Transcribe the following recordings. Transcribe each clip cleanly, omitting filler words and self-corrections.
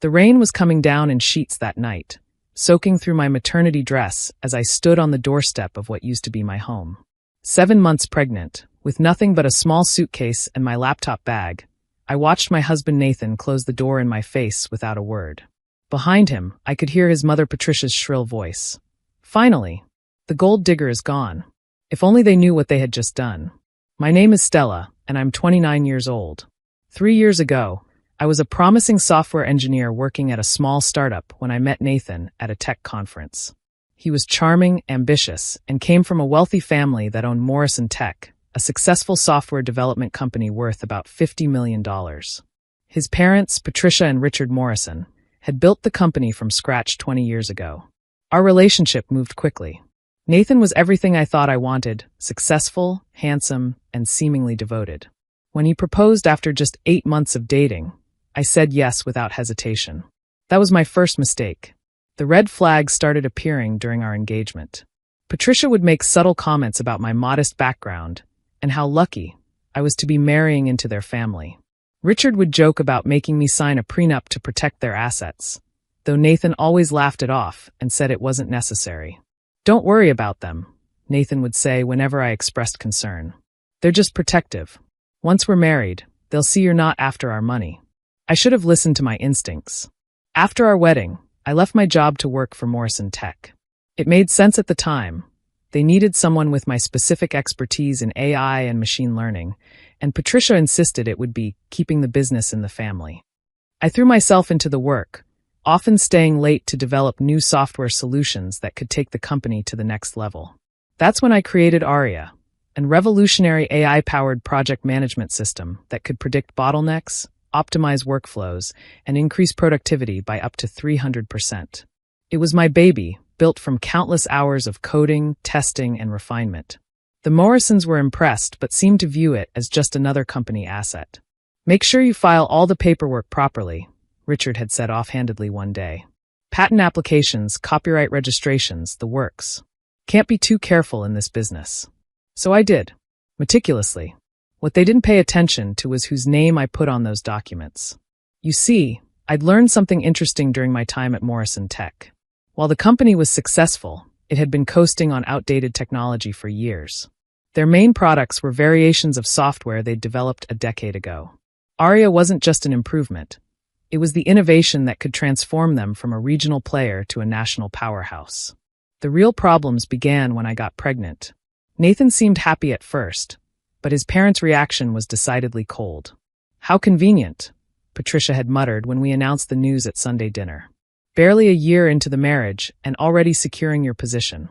The rain was coming down in sheets that night, soaking through my maternity dress as I stood on the doorstep of what used to be my home. 7 months pregnant, with nothing but a small suitcase and my laptop bag, I watched my husband Nathan close the door in my face without a word. Behind him, I could hear his mother Patricia's shrill voice. Finally, the gold digger is gone. If only they knew what they had just done. My name is Stella, and I'm 29 years old. 3 years ago, I was a promising software engineer working at a small startup when I met Nathan at a tech conference. He was charming, ambitious, and came from a wealthy family that owned Morrison Tech, a successful software development company worth about $50 million. His parents, Patricia and Richard Morrison, had built the company from scratch 20 years ago. Our relationship moved quickly. Nathan was everything I thought I wanted: successful, handsome, and seemingly devoted. When he proposed after just 8 months of dating, I said yes without hesitation. That was my first mistake. The red flags started appearing during our engagement. Patricia would make subtle comments about my modest background and how lucky I was to be marrying into their family. Richard would joke about making me sign a prenup to protect their assets, though Nathan always laughed it off and said it wasn't necessary. "Don't worry about them," Nathan would say whenever I expressed concern. "They're just protective. Once we're married, they'll see you're not after our money." I should have listened to my instincts. After our wedding, I left my job to work for Morrison Tech. It made sense at the time. They needed someone with my specific expertise in AI and machine learning, and Patricia insisted it would be keeping the business in the family. I threw myself into the work, often staying late to develop new software solutions that could take the company to the next level. That's when I created Aria, a revolutionary AI-powered project management system that could predict bottlenecks, optimize workflows, and increase productivity by up to 300%. It was my baby, built from countless hours of coding, testing, and refinement. The Morrisons were impressed but seemed to view it as just another company asset. "Make sure you file all the paperwork properly," Richard had said offhandedly one day. "Patent applications, copyright registrations, the works. Can't be too careful in this business." So I did, meticulously. What they didn't pay attention to was whose name I put on those documents. You see, I'd learned something interesting during my time at Morrison Tech. While the company was successful, it had been coasting on outdated technology for years. Their main products were variations of software they'd developed a decade ago. Aria wasn't just an improvement. It was the innovation that could transform them from a regional player to a national powerhouse. The real problems began when I got pregnant. Nathan seemed happy at first, but his parents' reaction was decidedly cold. "How convenient," Patricia had muttered when we announced the news at Sunday dinner. "Barely a year into the marriage and already securing your position."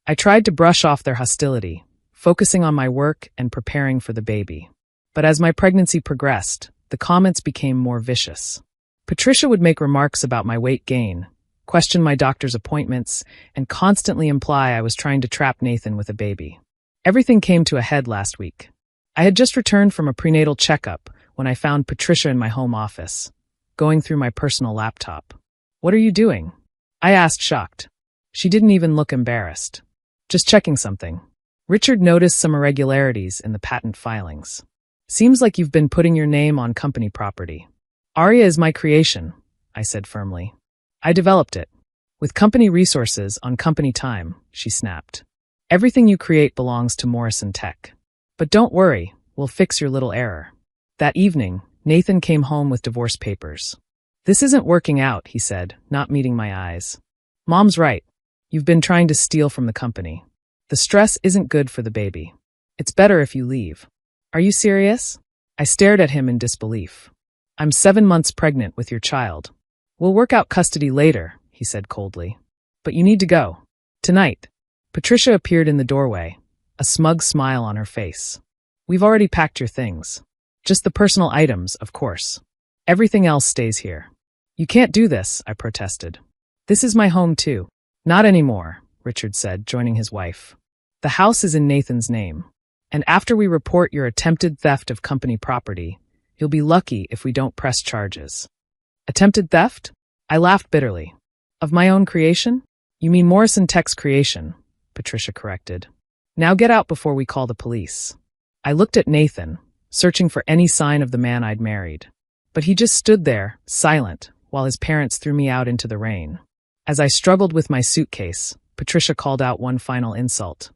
I tried to brush off their hostility, focusing on my work and preparing for the baby. But as my pregnancy progressed, the comments became more vicious. Patricia would make remarks about my weight gain, question my doctor's appointments, and constantly imply I was trying to trap Nathan with a baby. Everything came to a head last week. I had just returned from a prenatal checkup when I found Patricia in my home office, going through my personal laptop. "What are you doing?" I asked, shocked. She didn't even look embarrassed. "Just checking something." Richard noticed some irregularities in the patent filings. "Seems like you've been putting your name on company property." "Aria is my creation," I said firmly. "I developed it. With company resources on company time," she snapped. "Everything you create belongs to Morrison Tech. But don't worry, we'll fix your little error." That evening, Nathan came home with divorce papers. "This isn't working out," he said, not meeting my eyes. "Mom's right. You've been trying to steal from the company. The stress isn't good for the baby. It's better if you leave." "Are you serious?" I stared at him in disbelief. "I'm 7 months pregnant with your child. We'll work out custody later," he said coldly. "But you need to go. Tonight." Patricia appeared in the doorway, a smug smile on her face. "We've already packed your things. Just the personal items, of course. Everything else stays here." "You can't do this," I protested. "This is my home too." "Not anymore," Richard said, joining his wife. "The house is in Nathan's name. And after we report your attempted theft of company property, you'll be lucky if we don't press charges." "Attempted theft?" I laughed bitterly. "Of my own creation?" "You mean Morrison Tech's creation," Patricia corrected. "Now get out before we call the police." I looked at Nathan, searching for any sign of the man I'd married. But he just stood there, silent, while his parents threw me out into the rain. As I struggled with my suitcase, Patricia called out one final insult.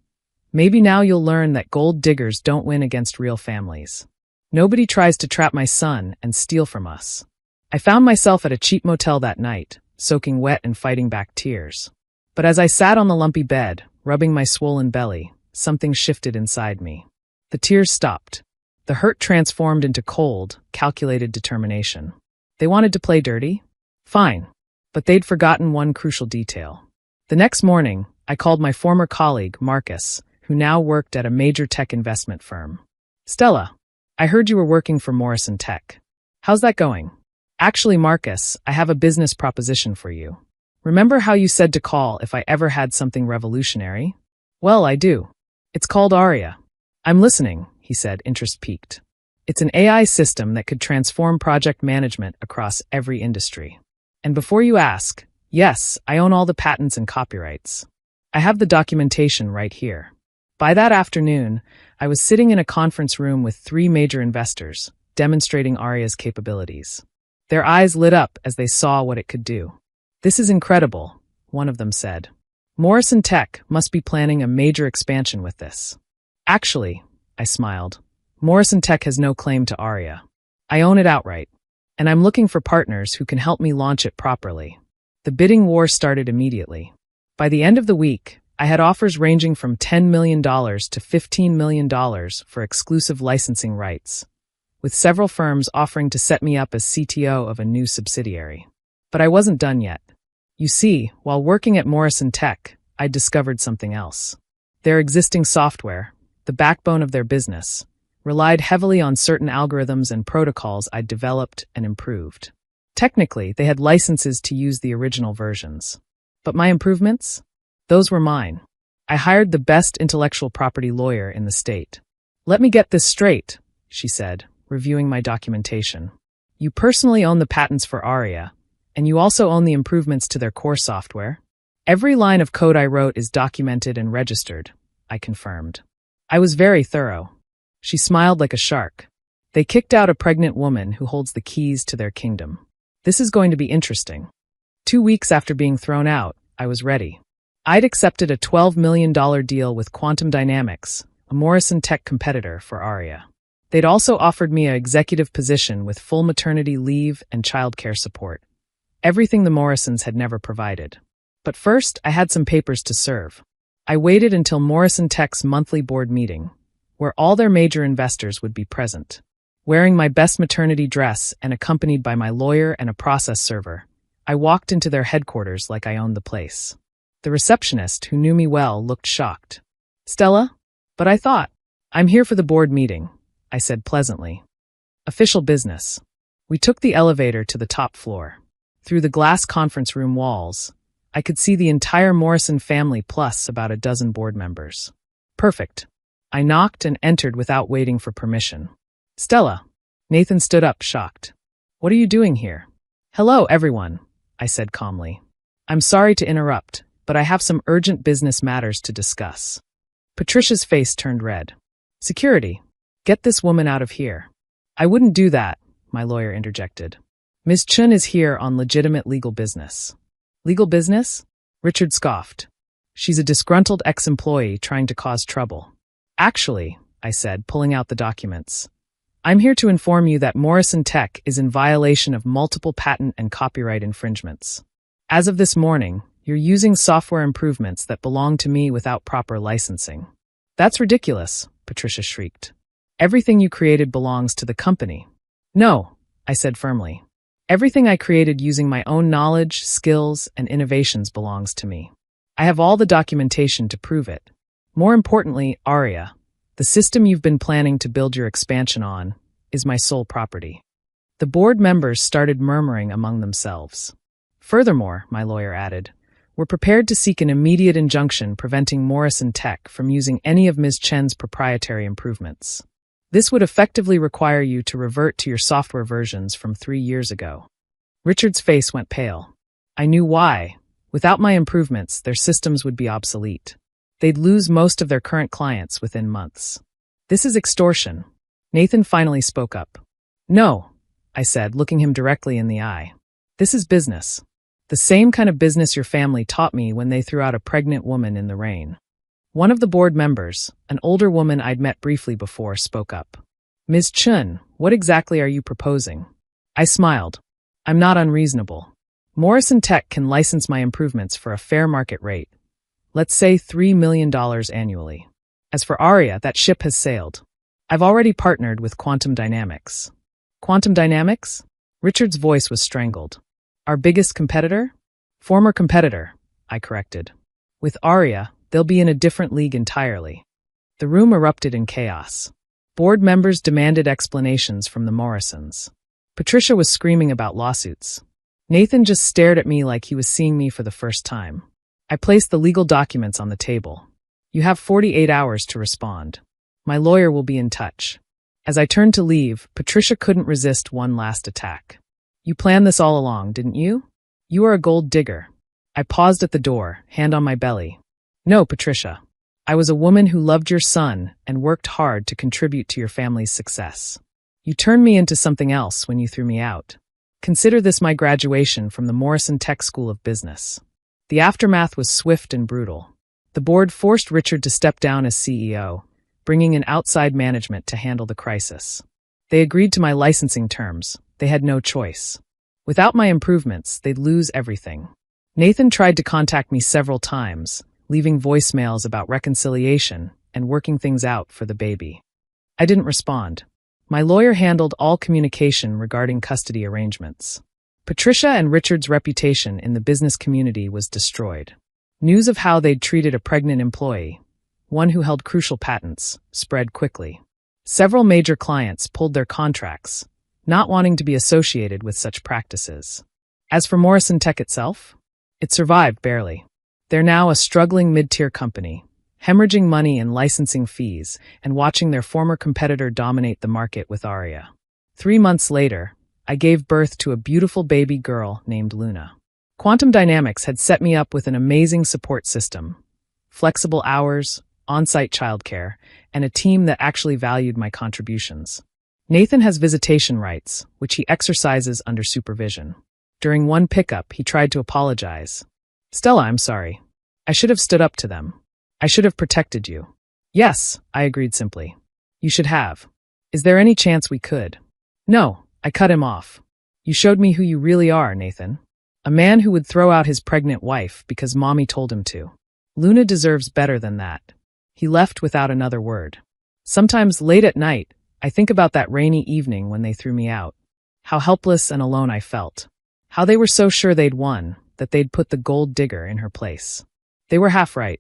Maybe now you'll learn that gold diggers don't win against real families. Nobody tries to trap my son and steal from us. I found myself at a cheap motel that night, soaking wet and fighting back tears. But as I sat on the lumpy bed, rubbing my swollen belly, something shifted inside me. The tears stopped. The hurt transformed into cold, calculated determination. They wanted to play dirty? Fine. But they'd forgotten one crucial detail. The next morning, I called my former colleague, Marcus, who now worked at a major tech investment firm. Stella, I heard you were working for Morrison Tech. How's that going? Actually, Marcus, I have a business proposition for you. Remember how you said to call if I ever had something revolutionary? Well, I do. It's called Aria. I'm listening, he said, interest piqued. It's an AI system that could transform project management across every industry. And before you ask, yes, I own all the patents and copyrights. I have the documentation right here. By that afternoon, I was sitting in a conference room with 3 major investors, demonstrating Aria's capabilities. Their eyes lit up as they saw what it could do. This is incredible, one of them said. Morrison Tech must be planning a major expansion with this. Actually, I smiled, Morrison Tech has no claim to Aria. I own it outright, and I'm looking for partners who can help me launch it properly. The bidding war started immediately. By the end of the week, I had offers ranging from $10 million to $15 million for exclusive licensing rights, with several firms offering to set me up as CTO of a new subsidiary. But I wasn't done yet. You see, while working at Morrison Tech, I discovered something else. Their existing software, the backbone of their business, relied heavily on certain algorithms and protocols I'd developed and improved. Technically, they had licenses to use the original versions. But my improvements? Those were mine. I hired the best intellectual property lawyer in the state. Let me get this straight, she said, reviewing my documentation. You personally own the patents for Aria, and you also own the improvements to their core software? Every line of code I wrote is documented and registered, I confirmed. I was very thorough. She smiled like a shark. They kicked out a pregnant woman who holds the keys to their kingdom. This is going to be interesting. 2 weeks after being thrown out, I was ready. I'd accepted a $12 million deal with Quantum Dynamics, a Morrison Tech competitor for Aria. They'd also offered me an executive position with full maternity leave and childcare support. Everything the Morrisons had never provided. But first, I had some papers to serve. I waited until Morrison Tech's monthly board meeting, where all their major investors would be present. Wearing my best maternity dress and accompanied by my lawyer and a process server, I walked into their headquarters like I owned the place. The receptionist, who knew me well, looked shocked. Stella? But I thought, I'm here for the board meeting, I said pleasantly. Official business. We took the elevator to the top floor. Through the glass conference room walls, I could see the entire Morrison family plus about a dozen board members. Perfect. I knocked and entered without waiting for permission. Stella. Nathan stood up, shocked. What are you doing here? Hello, everyone, I said calmly. I'm sorry to interrupt, but I have some urgent business matters to discuss. Patricia's face turned red. Security. Get this woman out of here. I wouldn't do that, my lawyer interjected. Ms. Chun is here on legitimate legal business. Legal business? Richard scoffed. She's a disgruntled ex-employee trying to cause trouble. Actually, I said, pulling out the documents, I'm here to inform you that Morrison Tech is in violation of multiple patent and copyright infringements. As of this morning, you're using software improvements that belong to me without proper licensing. That's ridiculous, Patricia shrieked. Everything you created belongs to the company. No, I said firmly. Everything I created using my own knowledge, skills, and innovations belongs to me. I have all the documentation to prove it. More importantly, Aria, the system you've been planning to build your expansion on, is my sole property. The board members started murmuring among themselves. Furthermore, my lawyer added, we're prepared to seek an immediate injunction preventing Morrison Tech from using any of Ms. Chen's proprietary improvements. This would effectively require you to revert to your software versions from 3 years ago. Richard's face went pale. I knew why. Without my improvements, their systems would be obsolete. They'd lose most of their current clients within months. This is extortion. Nathan finally spoke up. No, I said, looking him directly in the eye. This is business. The same kind of business your family taught me when they threw out a pregnant woman in the rain. One of the board members, an older woman I'd met briefly before, spoke up. Ms. Chun, what exactly are you proposing? I smiled. I'm not unreasonable. Morrison Tech can license my improvements for a fair market rate. Let's say $3 million annually. As for Aria, that ship has sailed. I've already partnered with Quantum Dynamics. Quantum Dynamics? Richard's voice was strangled. Our biggest competitor? Former competitor, I corrected. With Aria, they'll be in a different league entirely. The room erupted in chaos. Board members demanded explanations from the Morrisons. Patricia was screaming about lawsuits. Nathan just stared at me like he was seeing me for the first time. I placed the legal documents on the table. You have 48 hours to respond. My lawyer will be in touch. As I turned to leave, Patricia couldn't resist one last attack. You planned this all along, didn't you? You are a gold digger. I paused at the door, hand on my belly. No, Patricia. I was a woman who loved your son and worked hard to contribute to your family's success. You turned me into something else when you threw me out. Consider this my graduation from the Morrison Tech School of Business. The aftermath was swift and brutal. The board forced Richard to step down as CEO, bringing in outside management to handle the crisis. They agreed to my licensing terms. They had no choice. Without my improvements, they'd lose everything. Nathan tried to contact me several times, leaving voicemails about reconciliation and working things out for the baby. I didn't respond. My lawyer handled all communication regarding custody arrangements. Patricia and Richard's reputation in the business community was destroyed. News of how they'd treated a pregnant employee, one who held crucial patents, spread quickly. Several major clients pulled their contracts, not wanting to be associated with such practices. As for Morrison Tech itself, it survived barely. They're now a struggling mid-tier company, hemorrhaging money in licensing fees and watching their former competitor dominate the market with Aria. 3 months later, I gave birth to a beautiful baby girl named Luna. Quantum Dynamics had set me up with an amazing support system, flexible hours, on-site childcare, and a team that actually valued my contributions. Nathan has visitation rights, which he exercises under supervision. During one pickup, he tried to apologize. Stella, I'm sorry. I should have stood up to them. I should have protected you. Yes, I agreed simply. You should have. Is there any chance we could? No, I cut him off. You showed me who you really are, Nathan. A man who would throw out his pregnant wife because mommy told him to. Luna deserves better than that. He left without another word. Sometimes late at night, I think about that rainy evening when they threw me out. How helpless and alone I felt. How they were so sure they'd won, that they'd put the gold digger in her place. They were half right.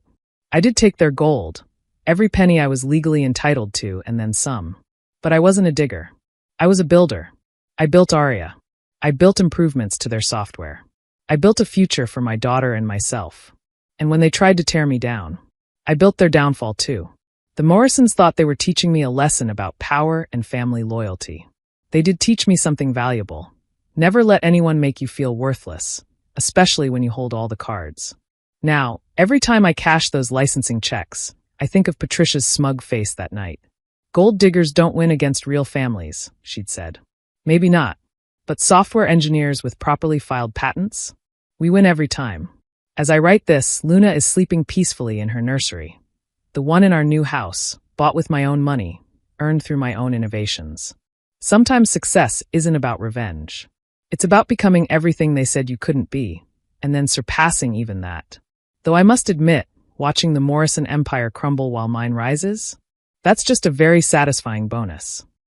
I did take their gold, every penny I was legally entitled to, and then some. But I wasn't a digger. I was a builder. I built Aria. I built improvements to their software. I built a future for my daughter and myself. And when they tried to tear me down, I built their downfall too. The Morrisons thought they were teaching me a lesson about power and family loyalty. They did teach me something valuable. Never let anyone make you feel worthless, especially when you hold all the cards. Now, every time I cash those licensing checks, I think of Patricia's smug face that night. Gold diggers don't win against real families, she'd said. Maybe not. But software engineers with properly filed patents? We win every time. As I write this, Luna is sleeping peacefully in her nursery. The one in our new house, bought with my own money, earned through my own innovations. Sometimes success isn't about revenge. It's about becoming everything they said you couldn't be, and then surpassing even that. Though I must admit, watching the Morrison empire crumble while mine rises, that's just a very satisfying bonus.